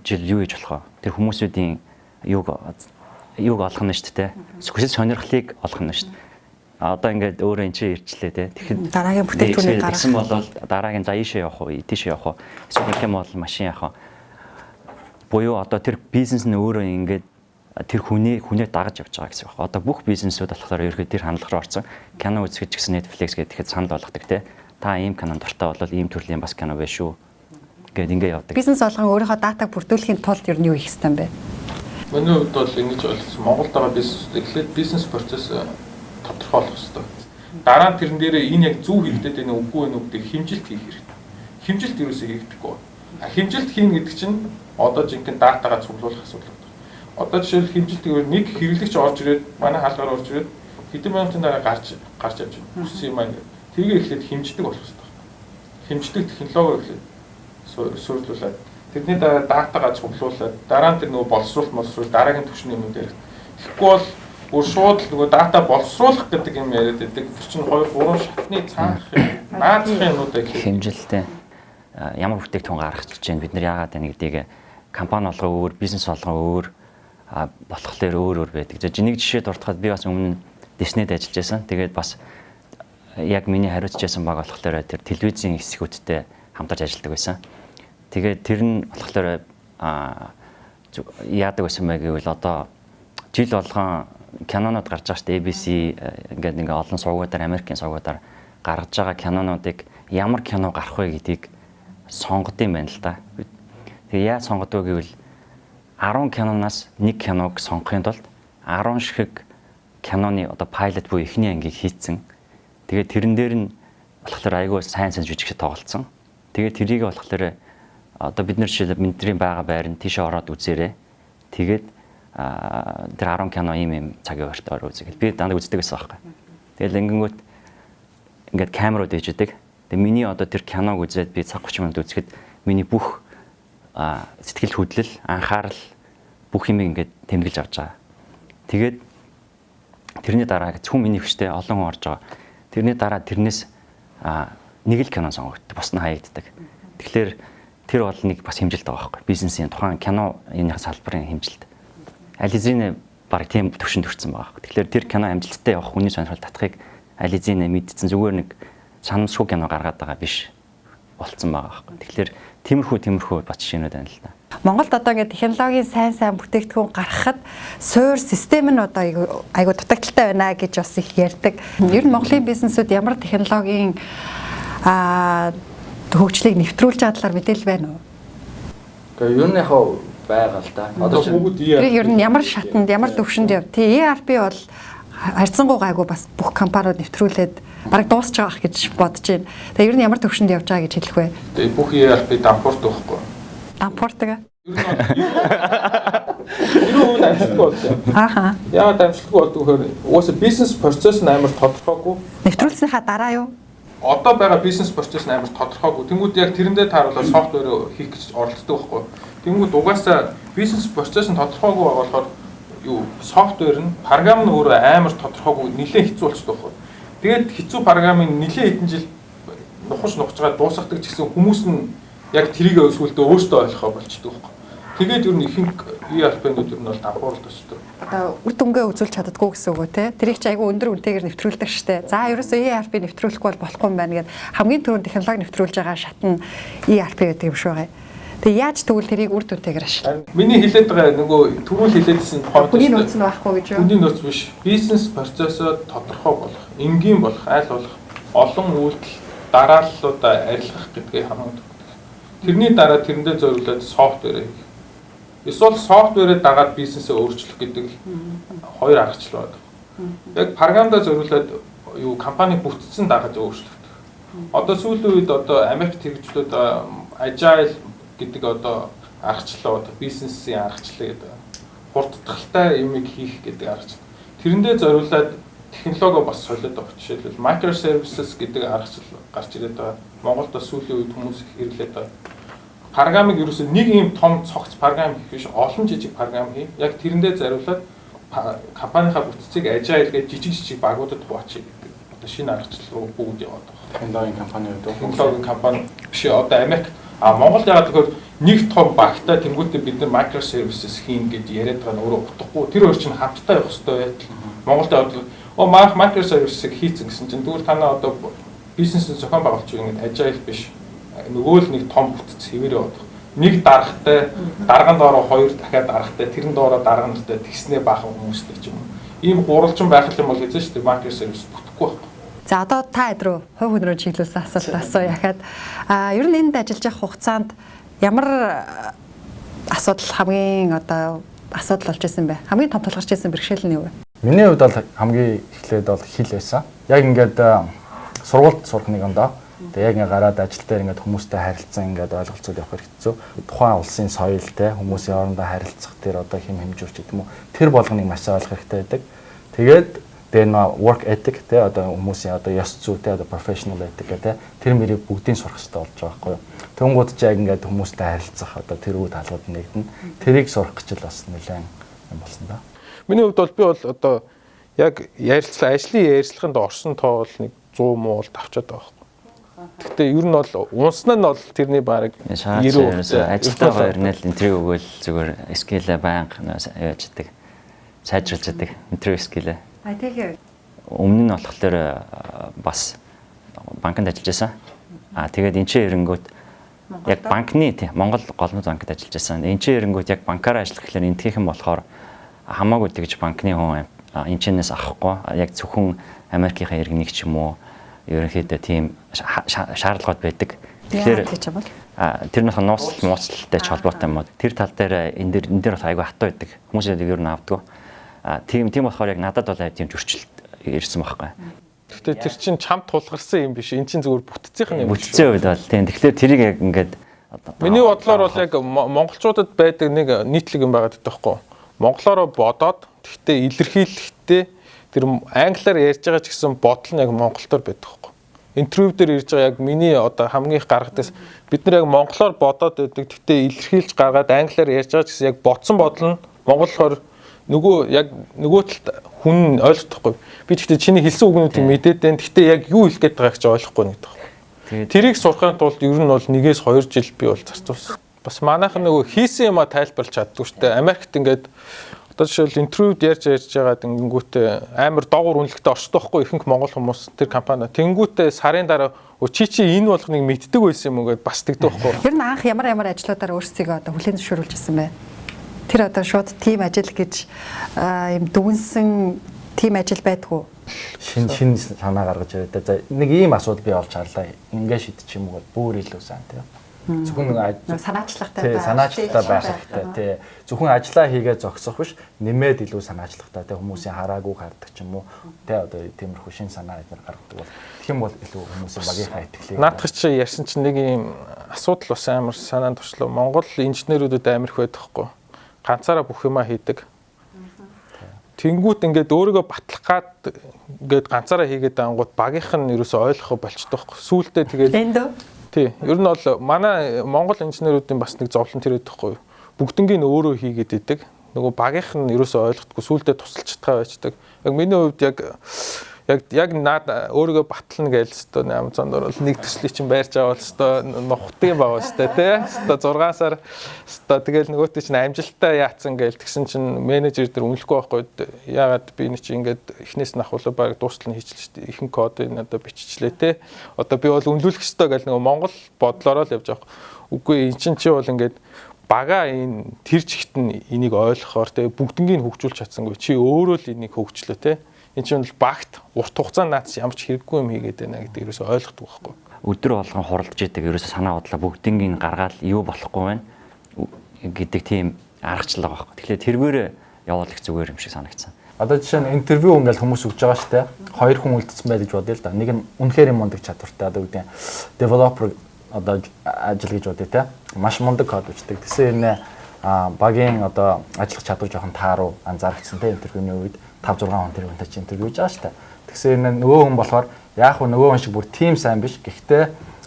жил юу хийж болох вэ? Тэр хүмүүсүүдийн юуг олох нь шүү дээ. Сүхэл сонирхлыг олох нь шүү дээ. Одоо ингээд өөрөө эн чинь ирчлээ те. Тэгэхэд Дараагийн бүтээгдэхүүнийг гаргах. Тэгсэн бол дараагийн за ийшээ явах уу, тийшээ явах уу? Эсвэл юм бол машин явах уу? Буюу одоо тэр бизнес нь өөрөө ингээд тэр хүнээ дагаж явж байгаа гэсэн үг. Одоо бүх бизнесүүд болохоор ерөөхдөө тэр хандлага руу орсон. Кино үзэх гэсэн Netflix гэхэд санал болгодог те. Та ийм кинонд дуртай бол ийм төрлийн бас кино байна шүү. Гэт ингээд явдаг. Бизнес болгон өөрийнхөө датаг бүрдүүлэхийн тулд ер нь юу хийх ёстой юм бэ? Миний хувьд бол ингэж ойлгосон. Монголд байгаа бизнес эхлээд бизнес процесс тодорхой болох хэрэгтэй. Дараа нь тэрэн дээрээ энэ яг зөв хийгдээд байна уу үгүй байна уу гэдэг хэмжилт хийх хэрэгтэй. Хэмжилт ерөөсөө хийгдэхгүй. Хэмжилт хийн гэдэг чинь одоо жинхэнэ датагаа цуглуулах асуудал байна. Одоо жишээл хэмжилтээр нэг хэрэглэгч орж ирээд манай хаалгаар орж ирээд хэдэн минутын дараа гарч явж байна. Хүссэн юм аа ингээд. Тэгээ эхлээд хэмждэг болох хэрэгтэй. Хэмждэг технологиор эхлээд суйрлуулад тэдний дараа датагаа цуглуулад дараа нь тэр нөгөө боловсруулалт дараагийн түвшний юм дээр. Тэгэхгүй бол бүр шууд л нөгөө дата боловсруулах гэдэг юм яриад байдаг. Тэр чинь 2-3 шатны цаанах наадах юмудаа хэмжилттэй ямар бүтээгдэхүүн гаргах гэж байна. Бид нар яагаад байна гэдгийг компани болгоо өөр, бизнес болгоо өөр болохоор өөр байдаг. Жинийг жишээ дуртахад би бас өмнө Disney-д ажиллаж байсан. Тэгээд бас яг миний хариуцж байсан баг болохоор тэр телевизийн хэсгүүдтэй хамтарч ажилладаг байсан. Тэгээд тэр нь болохоор яадаг байсан бэ гэвэл одоо жил болгон кинонууд гарч байгаа шүү дээ. ABC ингээд олон сувгуудаар Америкийн сувгуудаар гаргаж байгаа кинонуудыг ямар кино гарах вэ гэдгийг сонгодсон байна л да. Тэгээ яаж сонгодог гэвэл 10 киноноос нэг киног сонгохын тулд 10 шиг киноны одоо пайлот буюу эхний ангийг хийцэн. Тэгээ тэрэн дээр нь болохоор айгүй сайн жүжигчд тоглолцсон. Тэгээд тэрийг болохоор одоо бид нар жишээлбэл бидний байгаа байранд тийшээ ороод үзээрэй. Тэгээд тэр 10 кино ийм цагийн хугацаанд ороо үзье. Би дандаа үздэг байсан байхгүй. Тэгэл ингээд камерууд ээждэг. Тэгээд миний одоо тэр киног үзээд би цаг 30 минут үзэхэд миний бүх сэтгэл хөдлөл, анхаарал бүх юм ингээд тэмдэглэж авч байгаа. Тэгээд тэрний дараа зөвхөн миний хүчтэй олон хүн орж байгаа. Тэрний дараа тэрнээс нэг л кино сонгогддог, бос нь хаягддаг. Тэгэхээр тэр бол нэг бас хэмжилт байгаа байхгүй. Бизнесийн тухайн кино энэ салбарын хэмжилт. Ализине баг тийм төвшөнд хүрсэн байгаа байхгүй. Тэгэхээр тэр кино амжилттай явах хүний сонирхол татахыг Ализине мэдсэн зүгээр нэг санамсгүй кино гаргаад байгаа биш болцсон байгаа байхгүй. Тэгэхээр тиймэрхүү бат жишээнүүд байна л да. Монголд одоо ингээд технологийн сайн бүтээгдэхүүн гаргахад суур систем нь одоо айгу дутагдaltaй байна гэж бас их ярьдаг. Ер нь Монголын бизнесүүд ямар технологийн хөгжлийг нэвтрүүлж байгаа талаар мэдээлэл байна уу? Гэхдээ ер нь яхаа байгаа л да. Одоо бүгд ер нь ямар шатанд, ямар төвшөнд яв. Тий ERP бол харьцангуй гайгүй бас бүх компаниуд нэвтрүүлээд бараг дуусч байгаа гэж бодож байна. Тэгээ ер нь ямар төвшөнд явж байгаа гэж хэлэх вэ? Тэгээ бүх ERP дампуурт байхгүй. Дампууртаг. Юу амжилтгүй болтой. Ааха. Яагаад амжилтгүй болдог вэ гэхээр угаасаа бизнес процесс нь амар тодорхойгүй. Нэвтрүүлснийхаа дараа юу? Одоо байгаа бизнес процесс нь амар тодорхойгүй. Тэнгүүд яг тэрэндээ тааруулаад софтвер хийх гэж оролддог байхгүй. Тэнгүүд угаасаа бизнес процесс нь тодорхойгүй байгаа болохоор юу софтвер нь програм нь өөрөө амар тодорхойгүй нэлээд хэцүү болчихдог байхгүй. Тэгээд хэцүү програмын нэлээд хэдэн жил нухаж дуусгадаг ч гэсэн хүмүүс нь яг тэрийг өсвөлдөө өөртөө ойлгохоо болчихдог байхгүй. Тэгээд ер нь ихэнх ERP-нүүд ер нь бол дампуурлаж очдог. Одоо үр дүнгээ үзүүлж чаддаггүй гэсэн үг үү те? Тэрийг чи айгүй өндөр үнэтэйгээр нэвтрүүлдэг штэ. За ерөөсөө ERP нэвтрүүлэхгүй бол болохгүй юм байна гэд хамгийн түрүүнд технологи нэвтрүүлж байгаа шат нь ERP гэдэг юм шүү гээ. Тэгээ яаж тэгвэл тэрийг үр дүнтэйгээр ашиглах? Миний хэлээд байгаа нөгөө түрүүл хэлээдсэн point хүний нөөц нь байхгүй гэж юу? Хүний нөөц биш. Бизнес процессоо тодорхой болох, энгийн болох, айл болох, олон үйлдэл дарааллуудаа арилгах гэдгийг хамаадаг. Тэрний дараа тэрэндээ зориулаад софтвер хийх. Эсвэл софтверээ дагаад бизнесээ өөрчлөх гэдэг хоёр аргачлал байна. Яг програмдаа зориулаад юу компани бүтцэн дагаад өөрчлөлт. Одоо сүүлийн үед одоо Америкт хэрэгжлүүд agile гэдэг одоо аргачлал одоо бизнесийн аргачлал гэдэг хурдтгалтай юмыг хийх гэдэг аргачлал. Тэрэндээ зориулаад технологи бас солиод байгаа. Жишээлбэл microservices гэдэг аргачлал гарч ирээд байгаа. Монголд бас сүүлийн үед хүмүүс хэрэглээд байгаа. Програмыг ерөөсөө нэг юм том цогц програм хийх биш, олон жижиг програм хий. Яг тэрэндээ зориулаад компанийнхаа бүтцийг agile гэж жижиг багуудад хуваачиг гэдэг. Одоо шинэ аргачлал руу бүгд яваад байгаа. Технологийн компаниуд технологийн компани биш одоо Америк Монголд яагаад гэхээр нэг том багтай тэнгуүтээ бид нар microservices хийн гэж яриад байгаа нь өөрөө утгагүй. Тэр өөр чинь хамтдаа явах хэрэгтэй байтал. Монголд яагаад microservices хийцэн гэсэн чинь тэгвэл танаа одоо бизнесийн зохион байгуулалт ингэ agile биш. Нөгөө л нэг том бүтц хэвээрээ бодох. Нэг даргатай, дарган доороо хоёр дахиад даргатай, тэрэн доороо дарга нартай тэгснээ баахан хүмүүстэй ч юм уу. Ийм гурвалжин байх юм бол хэзээ ч microservice бүтэхгүй байхгүй. За одоо та хэд рүү хувь хүн рүү чиглүүлсэн асуулт асуу яхад ер нь энд ажиллаж явах хугацаанд ямар асуудал хамгийн одоо асуудал болж исэн бэ? Хамгийн том тулгарч исэн бэрхшээл нь юу вэ? Миний хувьд бол хамгийн эхлээд бол хэл байсан. Яг ингээд сургуульд сурах нэг ондоо. Тэгээ яг ингээд гараад ажил дээр ингээд хүмүүстэй харилцан ингээд ойлголцоод явах хэрэгтэй. Тухайн улсын соёлтэй хүмүүсийн хоорондоо харилцах тэр одоо хэм хэмжүүрч гэдэг юм уу? Тэр болгоныг маш сайн ойлгох хэрэгтэй байдаг. Тэгээд тэр work ethic те одоо хүмүүсийн одоо ёс зүйтэй одоо professional ethic те тэр мөрийг бүгдийг сурах хэрэгтэй болж байгаа байхгүй юу. Тэнгууд ч яг ингээд хүмүүстэй харилцах одоо тэр үе талууд нэгдэн тэрийг сурах гэж л бас нэлээд юм болсон да. Миний хувьд бол би бол одоо яг ажлын ярьцлаганд орсон тоо бол нэг 100 муу бол тавчаад байгаа. Гэхдээ ер нь бол унснаа нь бол тэрний бараг 90% ажилтаа хоёр нэл интервью өгөөл зүгээр скиллээ байнга яаждаг. Сайжруулж яадаг интервью скиллээ. Тэгээ. Өмнө нь болохоор бас банкнд ажиллаж байсан. Тэгээд энэ ч эрэнгүүт яг банкны Монгол голомт банкнд ажиллаж байсан. Энэ ч эрэнгүүт яг банкаараа ажиллах гэхээр энтхийнхэн болохоор хамаагүй тэгж банкны хүн энэ чэнээс авахгүй яг зөвхөн Америкийнхаа иргэнийг ч юм уу ерөнхийдөө тийм шаардлагууд байдаг. Тэгэхээр тэр нь нууцлалтай ч холбоотой юм уу. Тэр тал дээр энэ дээр бас айгүй хатуу байдаг. Хүмүүс ер нь авдаг. Тийм болохоор яг надад бол тийм зөрчилт ирсэн байхгүй. Гэхдээ тэр чинь чамд тулгарсан юм биш. Эн чинь зүгээр бүтцийнх нь юм биш. Бүтцийн үед бол тийм. Тэгэхээр тэрийг яг ингээд миний бодлоор бол яг монголчуудад байдаг нэг нийтлэг юм байгаа гэдэг байхгүй. Монголоор бодоод гэхдээ илэрхийлэхдээ тэр англиар ярьж байгаа ч гэсэн бодол нь яг монголоор байдаг байхгүй. Интервью дээр ирж байгаа яг миний одоо хамгийн их гаргадаас бид нар яг монголоор бодоод байдаг. Гэхдээ илэрхийлж гаргаад англиар ярьж байгаа ч гэсэн яг бодсон бодол нь монголоор нөгөө талд хүн ойлгохгүй. Би гэхдээ чиний хэлсэн үгнүүдийг мэдээд байна. Гэхдээ яг юу хэлэх гээд байгааг ч ойлгохгүй нэг тох. Тэрийг сурахын тулд ер нь бол 1-2 жил би бол зарцуулсан. Бас манайхан нөгөө хийсэн юма тайлбарлаж чаддгүй шүү дээ. Америкт ингээд одоо жишээл интервьюд ярьж байгаад ингэнгүүтээ амар доогуур үнэлэхтэй орчтой байхгүй ихэнх монгол хүмүүс тэр компани. Тэнгүүтээ сарын дараа чи энэ болгоныг мэддэг байсан юм уу гэдээ бас тэгдэг байхгүй. Ер нь анх ямар ажлуудаар өөрсдийгөө одоо хүлээн зөвшөөрүүлж ирсэн бэ? Тэр одоо шууд тим ажил гэж юм дүнсэн тим ажил байдгүй. Шин санаа гаргаж ирээд за нэг ийм асуудал би олж харлаа. Ингээ шийдчих юм уу бүр илүү сайн тийм. Зөвхөн санаачлагтай байх хэрэгтэй тий. Зөвхөн ажиллаа хийгээд зогсох биш, нэмээд илүү санаачлагтай тий хүмүүсийн хараагүй хардаг ч юм уу. Тий одоо тиймэрхүү шин санаа эднэр гаргадаг бол тэгэх юм бол илүү хүмүүсийн багийнхаа итгэлийг наадах чи ярьсан чинь нэг юм асуудал бас амар санаанд туршлаа. Монгол инженерүүдэд амар их байдаг хгүй. Ганцаараа бүх юмаа хийдэг. Тэнгүүт ингээд өөрийгөө батлах гад ингээд ганцаараа хийгээд ангууд багийнх нь ерөөсөй ойлгох болчтой хгүй. Сүүлдээ тэгээд тий. Ер нь бол манай Монгол инженерүүдийн бас нэг зовлон тэр өгдөхгүй юу. Бүгднийг өөрөө хийгээд идэг. Нөгөө багийнх нь ерөөсөө ойлгохгүй сүүлдээ тусалж чадхаа байцдаг. Яг миний хувьд яг наад өөрийгөө батлна гэж өстой Amazon дээр бол нэг төслийг чинь байрж аваад өстой нухтын баа өстой тий. Өстой 6 сар өстой тэгэл нөгөөтэй чинь амжилттай яатсан гээл тэгсэн чинь менежер дээр үнэлэхгүй байхгүй. Яагаад би энэ чинь ингээд эхнээс нь ахвал баг дуустал нь хийчихлээ шүү дээ. Ихэнх кодыг одоо биччихлээ тий. Одоо би бол үнэлүүлэх өстой гээл нөгөө Монгол бодлороо л явж байгаа. Үгүй эн чинь чи бол ингээд бага энэ тэр чигт нь энийг ойлгохоор тий бүгднийг хөгжүүлж чадсангүй. Чи өөрөө л энийг хөгжлөө тий. Энэ чинь бол багт урт хугацаанд наад ямар ч хэрэггүй юм хийгээд байна гэдэг ерөөсөй ойлгохгүй байхгүй. Өдөр болгон хуралдаж идэг ерөөсөй санаа бодлоо бүгднийг гаргаад юу болохгүй байна гэдэг тийм аргачлал байгаа байхгүй. Тэгэхээр тэргээр явуул их зүгээр юм шиг санагдсан. Одоо жишээ нь интервью ингээл хүмүүс өгж байгаа шүү дээ. Хоёр хүн үлдсэн байх гэж бодъё л да. Нэг нь үнэхээр мундаг чадвартай одоо үгүй девелопер одоо ажил гэж бодъё те. Маш мундаг код бичдэг. Тэсээ энэ багийн одоо ажиллах чадвар жоохон тааруу анзаарчихсан те интервьюний үед 5-6 хүн тэр үнтэй чи интервью хийж байгаа шүү дээ. Тэгсэн энэ нөгөө хүн болохоор яг нөгөө хүн шиг бүр тим сайн биш. Гэхдээ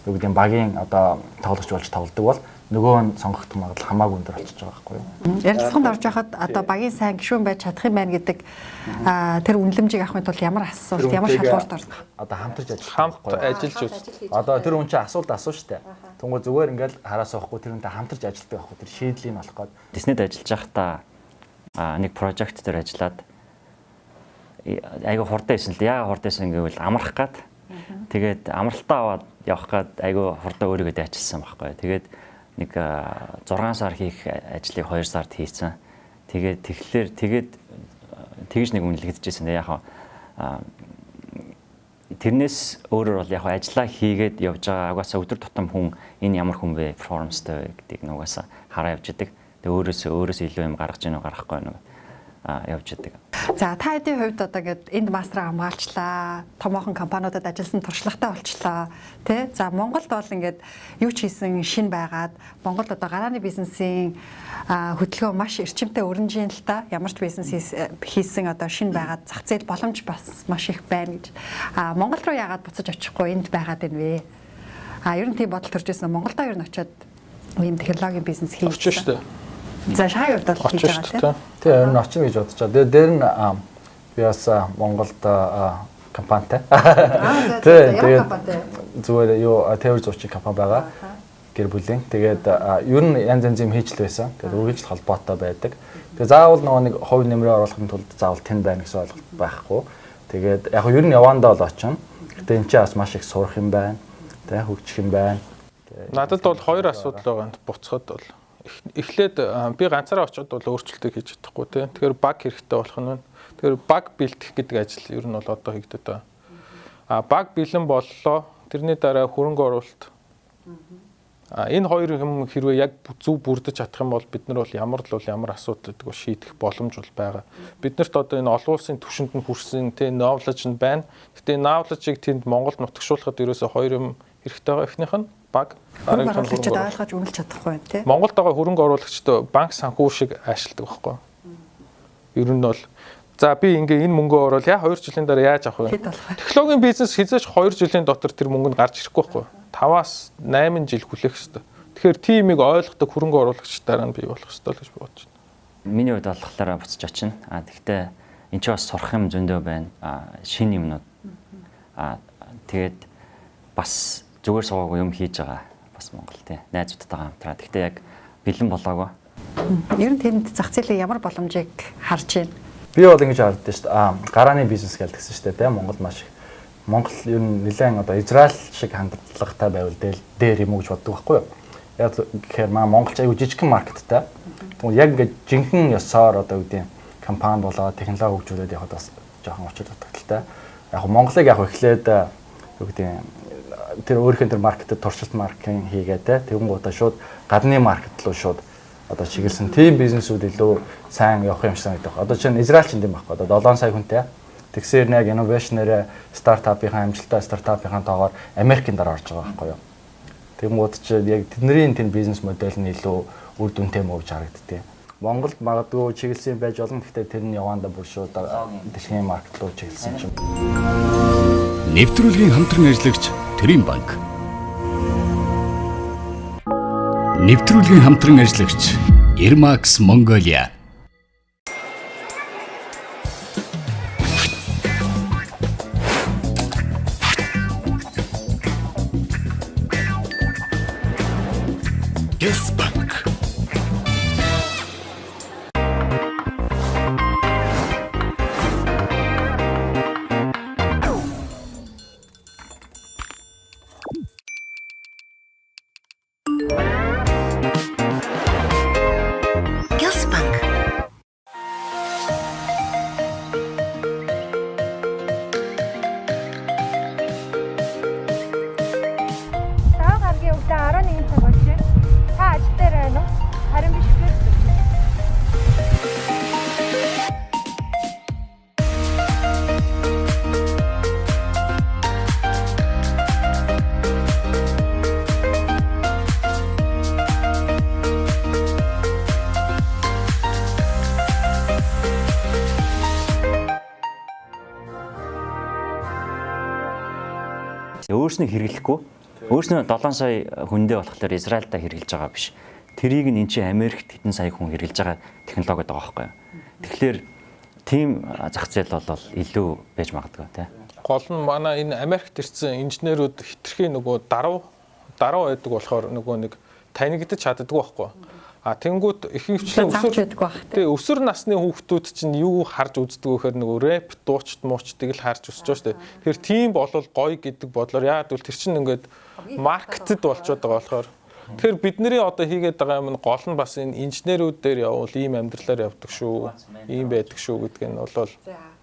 юу гэдэг нь багийн одоо тоглогч болж тоглодог бол нөгөө нь сонгогдох магадлал хамаагүй өндөр болчихж байгаа байхгүй юу? Ярилцлаганд орж байхад одоо багийн сайн гишүүн байж чадах юм байна гэдэг тэр үнэлэмжийг авахын тулд ямар асуулт, ямар шалгуурт ордог? Одоо хамтарч ажиллаж үз. Одоо тэр хүн чинь асуулт асуу штэ. Тэнгүү зүгээр ингээл хараас авахгүй тэр хүнтэй хамтарч ажилладаг байхгүй тэр шийдлийг олох гээд. Диснейд ажиллаж байхдаа нэг прожект дээр ажиллаад айгу хурдан исэн л яагаад хурдан исэн гэвэл амрах гад. Тэгээд амралтаа аваад явах гад айгу хурдан өөрийгөө дэвчилсан байхгүй. Тэгээд нэг 6 сар хийх ажлыг 2 сард хийсэн. Тэгээд тэгж нэг үнэлэгдэжсэн. Яг тэрнээс өөрөөр бол яг ажиллаа хийгээд явж байгаа угаасаа өдөр тутам хүн энэ ямар хүн бэ, перформанстай вэ гэдгийг нугасаа хараа явж идэг. Тэгээд өөрөөсөө илүү юм гаргаж ийнө гарахгүй нэг явж идэг. За та хэдийн хувьд одоо ингээд энд мастраа хамгаалчлаа, томоохон компаниудад ажилласан туршлагатай болчлаа, тий? За Монголд бол ингээд юу ч хийсэн шин байгаад Монголд одоо гарааны бизнесийн хөдөлгөөн маш эрчимтэй өрнөжийн л та ямар ч бизнес хийсэн одоо шин байгаад зах зээл боломж бас маш их байна гэж. Монгол руу яагаад буцаж очихгүй энд байгаад байна вэ? Ер нь тийм бодол төрж ирсэн. Монголдоо ер нь очиод ийм технологийн бизнес хийчихсэн. За шаа явдал хийж байгаа тийм ер нь очно гэж бодож байгаа. Дээр нь би бас Монголд компанитай. Тэгээд зүгээр юу тээвэр зурчин компани байгаа. Гэр бүлийн. Тэгээд ер нь янз янзын хийжл байсан. Тэгээд үргэлжлэх холбоотой байдаг. Тэгээд заавал нөгөө нэг хувь нэмрээ оруулахын тулд заавал тэнд байна гэсэн ойлголт байхгүй. Тэгээд яг ер нь явандаа бол очно. Гэтэ энэ ч бас маш их сурах юм байна. Тэ хөгжих юм байна. Надад бол хоёр асуудал байгаа. Буцахад бол эхлээд би ганцаараа очиод бол өөрчлөлтийг хийж чадахгүй тийм. Тэгэхээр баг хэрэгтэй болох нь. Тэгэхээр баг бэлтгэх гэдэг ажил ер нь бол одоо хийгдэт байгаа. Баг бэлэн боллоо. Тэрний дараа хөрөнгө оруулалт. Энэ хоёр юм хэрвээ яг зөв бүрдэж чадах юм бол бид нар бол ямар асуудал гэдгийг шийдэх боломж бол байгаа. Биднэрт одоо энэ олон улсын түвшинд нь хүрсэн тэ knowledge нь байна. Гэтэ knowledge-ыг тэнд Монголд нутагшуулахад ерөөсөө хоёр юм хэрэгтэй байгаа. Эхнийх нь баг хөрөнгө оруулагчид ойлгож үнэлж чадахгүй байна тий. Монголд байгаа хөрөнгө оруулагчид банк санхүү шиг ажилладаг байхгүй. Ер нь бол за би ингээ энэ мөнгөө оруулъя 2 жилийн дараа яаж авах вэ? Технологийн бизнес хязгаарч 2 жилийн дотор тэр мөнгө нь гарч ирэхгүй байхгүй. 5-аас 8 жил хүлээх хэрэгтэй. Тэгэхээр тиймийг ойлгодог хөрөнгө оруулагчдаар нь бий болох хэрэгтэй л гэж бодож байна. Миний хувьд болохоор буцаж очино. Гэхдээ энэ ч бас сурах юм зөндөө байна. Шинэ юмнууд. Тэгээд бас зүгээр суугаагүй юм хийж байгаа. Бас Монгол тий. Найзуудтайгаа хамтраад. Гэхдээ яг бэлэн болоогүй. Ер нь тэнд зах зээлийн ямар боломжийг харж байна? Би бол ингэж харагдсан шүү дээ. Гарааны бизнес гэлдэгсэн шүү дээ. Монгол маш их. Монгол ер нь нэлээд одоо Израиль шиг хандлагатай байвал дээр юм уу гэж боддог байхгүй юу? Яг гэхээр монголч аюу жижигхэн маркеттай. Тэгвэл яг ингээд жинхэнэ ёсоор одоо үүдийн компани болоод технологи хөгжүүлээд явахад бас жоохон очир дутагдaltaй. Яг Монголыг яг эхлээд юу гэдэг тэр өөрийнхөө тэр маркетэд туршилт маркетинг хийгээд тэгвэл шууд гадны маркет руу шууд одоо чиглэсэн team бизнесүүд илүү сайн явах юм шиг санагдав. Одоо чинь Израиль ч юм байхгүй. Одоо 7 сая хүнтэй. Тэгсээр нэг innovation-ээр стартапынхаа амжилттай стартапынхаа тоогоор Америкийн дараа орж байгаа байхгүй юу. Тэгмүүд чи яг тэдний энэ бизнес модель нь илүү үр дүнтэй мөн гэж харагддээ. Монголд магадгүй чиглэсэн байж олон гэхдээ тэр нь явандаа бүр шууд дэлхийн маркет руу чиглэсэн юм. Нэвтрүүлгийн хамтран ажиллагч Төрийн банк. Нэвтрүүлгийн хамтран ажиллагч Ermax Mongolia. Yes банк. Өөрснөө хэрэглэхгүй. Өөрснөө 7 сая хүндээ болохоор Израильдаа хэрэглэж байгаа биш. Тэрийг нь эн чинь Америкт хэдэн сая хүн хэрэглэж байгаа технологи байгаа байхгүй юу. Тэгэхээр тийм зах зээл бол илүү байж магадгүй тий. Гол нь манай энэ Америкт ирсэн инженерүүд хитрхи нөгөө даруй байдаг болохоор нөгөө нэг танигдаж чаддаггүй байхгүй. Тэнгүүд их хвчлэн өсвөр насны хүүхдүүд чинь юу харж үздэг вэ гэхээр нөгөө рэп дуучт муучтыг л харж өсөж байгаа шүү дээ. Тэгэхээр тийм болол гоё гэдэг бодлоор яагаад гэвэл тэр чинь ингээд маркетед болчиход байгаа болохоор тэгэхээр бидний одоо хийгээд байгаа юм нь гол нь бас энэ инженерүүд дээр явбал ийм амьдралаар явдаг шүү. Ийм байдаг шүү гэдэг нь бол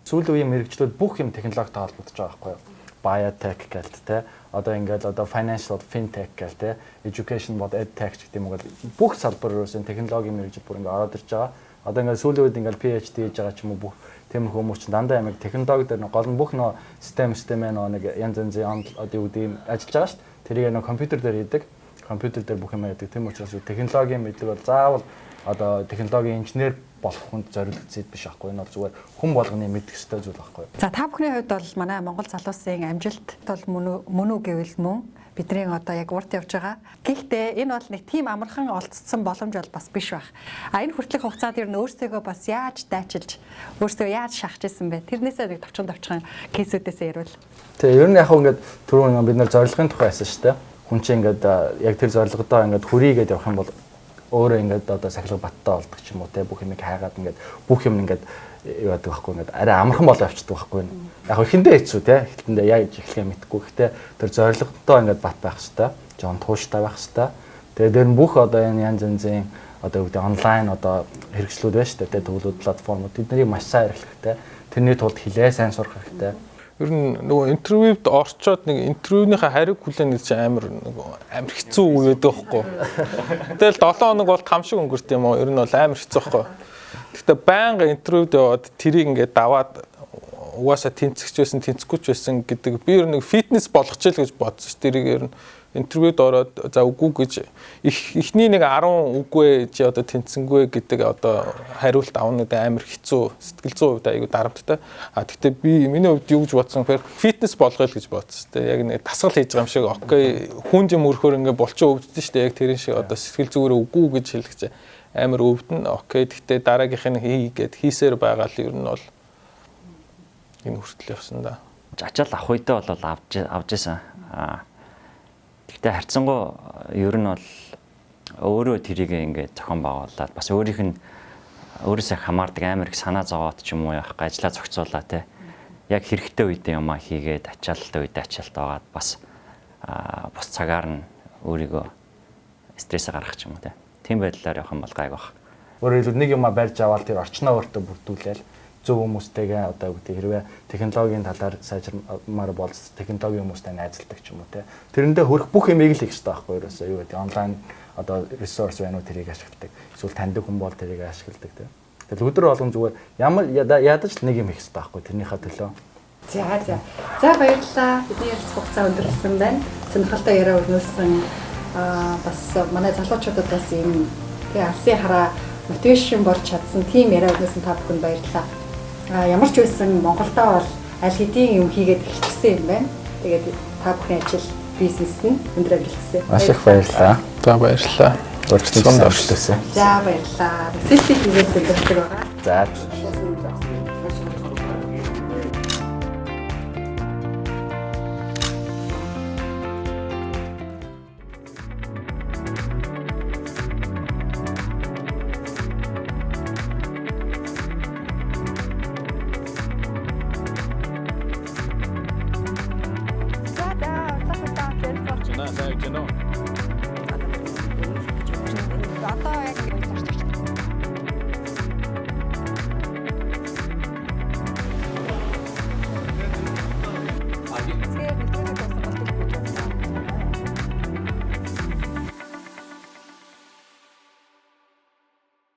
сүүлийн үеийн мэрэгчлүүд бүх юм технологитой холбогдож байгаа байхгүй юу? Biotech гэлт те одоо ингээд одоо financial fintech гэлт те education бод edtech гэх юм уу бүх салбараас технологийн мэрэгжил бүр ингээд ороод ирж байгаа. Одоо ингээд сүүлийн үед ингээд PhD хийж байгаа ч юм уу бүх тийм хүмүүс чинь дандаа ямиг технологи дээр гол нь бүх нөө систем нэг янз янзын одоо юу гэдэг ажиллаж байгаа шүү дээ. Тэрийг нөө компьютер дээр хийдэг. Компьютер дээр бүх юм яадаг. Тийм учраас технологийн мэдлэг бол заавал одоо технологийн инженер болох хүнд зориулагдсан биш байхгүй. Энэ бол зүгээр хүн болгоны мэдэх ёстой зүйл байхгүй. За та бүхний хувьд бол манай Монгол залуусын амжилт бол мөн үү гэвэл мөн бидний одоо яг урд явж байгаа. Гэхдээ энэ бол нэг тийм амархан олцсон боломж бол бас биш байх. Энэ хүртэлх хугацаанд ер нь өөрсдөө бас яаж дайчилж өөрсдөө яаж шахаж исэн бэ? Тэрнээсээ нэг товчхон кейсүүдээс ярил. Тэгээ ер нь яг ингээд түрүүн бид нар зорилгын тухай хэлсэн шүү дээ. Хүн чинь ингээд яг тэр зорилгодоо ингээд хүрийгээд явах юм бол өөрөө ингээд одоо сахилга баттай болдог ч юм уу те бүх юмыг хайгаад ингээд бүх юм ингээд юу яадаг байхгүй ингээд арай амархан болоо явчихдаг байхгүй. Яг ихэндээ хэцүү те эхлэндээ яаж эхлэхээ мэдэхгүй. Гэхдээ тэр зорилгодоо ингээд бат байх хэвээр жоон тууштай байх хэвээр. Тэгээ дээр нь бүх одоо энэ янз янзын одоо юу гэдэг онлайн одоо хэрэгслүүд байна шүү дээ те төвлөрүүд платформуд тэднийг маш сайн эрхлэх хэрэгтэй. Тэрний тулд хилээ сайн сурах хэрэгтэй. Ер нь нөгөө интервьюд орчоод нэг интервьюнийхээ хариуг хүлээнэ гэж амар хэцүү үе байдаг байхгүй. Тэгэл 7 хоног бол там шиг өнгөрт юм уу? Ер нь бол амар хэцүү байхгүй. Гэхдээ байнга интервьюд яваад тэрийг ингээд даваад угаасаа тэнцэгч байсан, тэнцэхгүй ч байсан гэдэг би ер нь фитнес болгоч л гэж бодсон ш. Тэрийг ер нь интервьюд ороод за үгүй гэж эхний нэг 10 үгүй чи одоо тэнцэнгүй гэдэг одоо хариулт авах нь амар хэцүү, сэтгэл зүйн хувьд айгүй дарамттай. Гэхдээ би миний хувьд юу гэж бодсон гэхээр фитнес болгоё л гэж бодсон. Тэ яг нэг дасгал хийж байгаа юм шиг окей хүнд юм өрхөөр ингээ болчихоо өвдсөн шүү дээ. Яг тэрэн шиг одоо сэтгэл зүгээр үгүй гэж хэлэх чинь амар өвдөн. Окей гэхдээ дараагийнх нь хийгээд хийсээр байгаа л ер нь бол энэ хүртэл явсан да. Ачаал авах үедээ бол авч исэн. Гэхдээ харьцангуй ер нь бол өөрөө тэрийг ингээд зохион байгуулад бас өөрийнх нь өөрөөсөө хамаардаг амар их санаа зовоод ч юм уу явах ажлаа зохицуулаа те. Яг хэрэгтэй үедээ юмаа хийгээд ачаалттай үедээ ачаалт байгаад бас бус цагаар нь өөрийгөө стрессээ гаргах ч юм уу те. Тийм байдлаар явах юм бол гайг баг. Өөрөөр хэлбэл нэг юмаа барьж аваад тэр орчноо өөртөө бүрдүүлээл зөв хүмүүстэйгээ одоо үгүй хэрвээ технологийн талаар сайжрамаар болж технологийн хүмүүстэй найзалдаг ч юм уу те. Тэрэндээ хөрөх бүх юмыг л хийх хэрэгтэй байхгүй ерөөсөө юу гэдэг онлайн одоо ресурс байна уу тэрийг ашигладаг. Эсвэл таньдаг хүн бол тэрийг ашигладаг те. Тэгэл өдөр болгон зүгээр ямар ядаж л нэг юм хийх хэрэгтэй байхгүй тэрнийхээ төлөө. За баярлалаа. Бидний ярилцах хугацаа өндөрлсөн байна. Сонирхолтой яриа өрнүүлсэн бас манай залуучуудад бас юм тэгээ алсын хараа мотивашн болж чадсан тийм яриа өрнүүлсэн та бүхэнд баярлалаа. Ямар ч байсан Монголдоо бол аль хэдийн юм хийгээд эхэлчихсэн юм байна. Тэгээд та бүхэн ажил бизнест нь өндөр амжилт хүсье. Маш их баярлалаа. За баярлалаа. Урьдчилан орчлоосон. За баярлалаа. Сэтэл хийгээд өндөрлөг байгаа. За